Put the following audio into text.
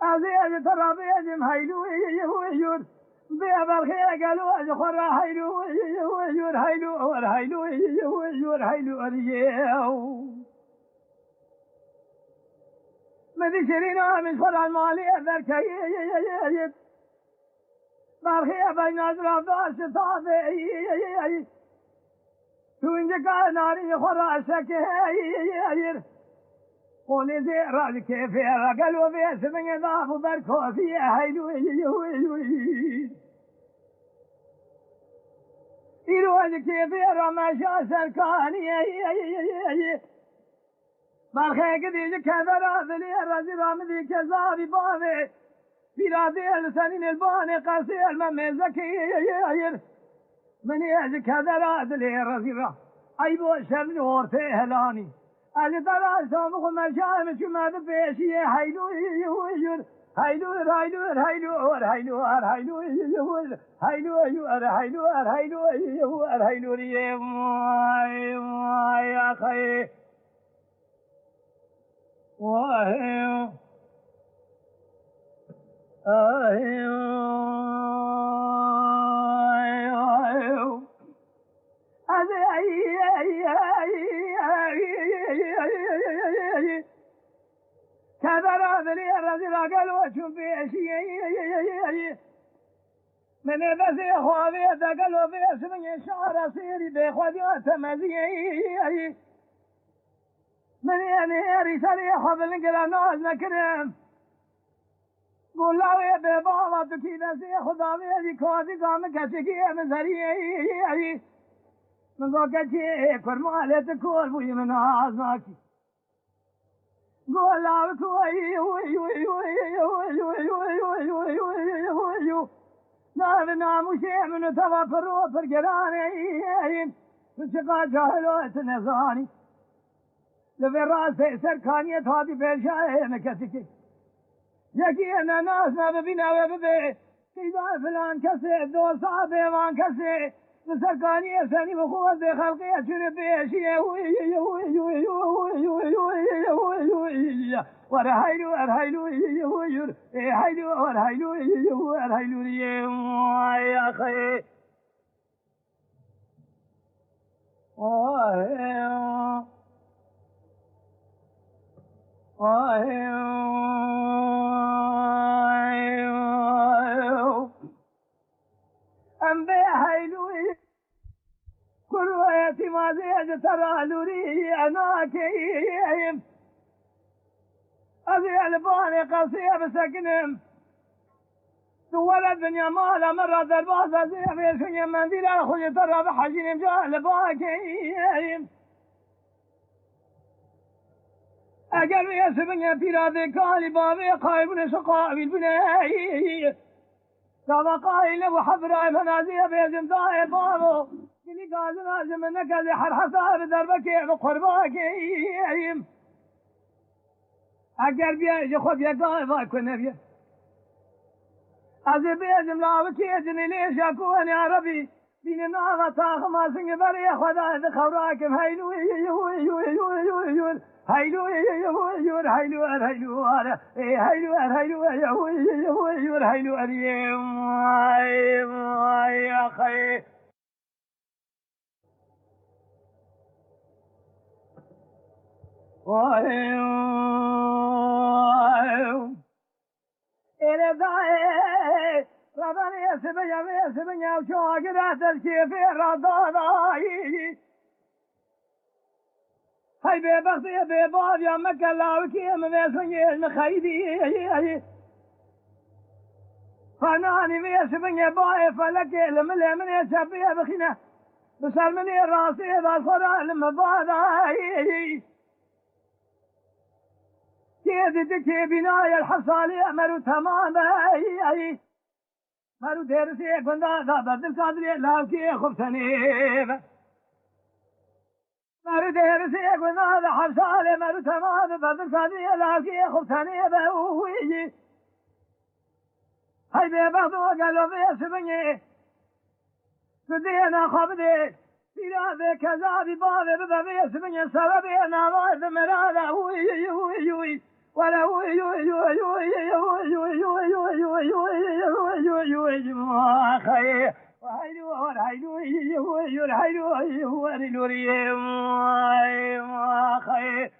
أزيد ترى بيجم هيلو يور بيبر خير قالوا أجخر هيلو يور هيلو هيلو يور هيلو يو مذي شرينا من فرع المالي ذاك يد برخي بين أزرار دار شطافي توين جكار ناري خرا شكي قولي زي راجي كيف قالوا في سمين ضاف بركو في هيلو يروج كيف رمشا سركاني برخي قديج كذا ذلي الرزي رامدي كزاري بابي بلادي لسنين الباني قصير من زكي من يجك هذا رادلي الرزيرة أيبو شمن ورثي هلاني اللي ترى سامخ مشامش ما بفيشي هيلو يور هيلو هيلو هيلو هيلو هيلو يور هيلو يور هيلو هيلو يور هيلو يا أخي واه كذا ذلي الرجل قالوا شوف شيء من بس خوابي قالوا في اسمي شعر سيري بخوادي تمزي من يعني رسالة خبل قال نكرم قولوا بابا تكيد سي خدامي دي كوادي قام كشكي من زري من قاكي كرمالة تكور بوي من عزاكي قولوا كوي نام مشي من تبا فرو فرقراني وشقا جاهلو تنزاني لفي راسي سركانية هذه بيشاية مكسكي يكي أنا ناس ما ببينا وببي كيدا فلان كسي دول صعبي وان كسي سركانية سني بخوة دي خلقية شنو بيشي ورهيلو ارهيلو هيلو ورهيلو ارهيلو يا أخي أم بهيلوي كل ويتي ما زيد ترى لوري أنا كيم أبي الباني قصير بسكنم دول الدنيا مالا مرة دربازة زي في سنية منديل أخذ ترى بحجين جال باكيم اگر يسبن پیراده کالی باوی قایبون سقاویل بنایی داوا قایل و حبرای فنازی بیزم دای بابو کلی گازن آزم نکزی هر حسار دربکی و قرباکیم اگر بیایش خود یکای وای کنه بیا از بیزم لاوکی جنی لیشا کونی عربی بین ناغا تاخ ماسنگ بری خدا خوراکم هیلو هيلو يور هيلو هيلو هيلو هيلو يور هيلو يا أخي إلى ذا ربنا يسبيا وشو قدرت الكيف الرضاضي هاي ببختي بباب يا مكة لاوكي مبيسوني المخيدي فناني بيسبني باي فلك لملي من يسبي بخنا بسال مني راسي ذا الخرا المباضي كيدي تكي بناي الحصالي أمر تماما مرو درسی گنده دادل صدری لاکی خوب سنیب مرو درسی گنده حبساله مرو تمام دادل صدری لاکی خوب سنیب اویی های به بخت و گلوه سبنی سدینا خواب دی بیراده کذابی باده ببه سبنی سببی نوارد مراده اویی اویی اویی ولا اویی اویی اویی اویی اویی اویی اویی اویی اویی اویی اویی اویی ما خیر وهيلو هيلو هيلو هيلو هيلو ما خير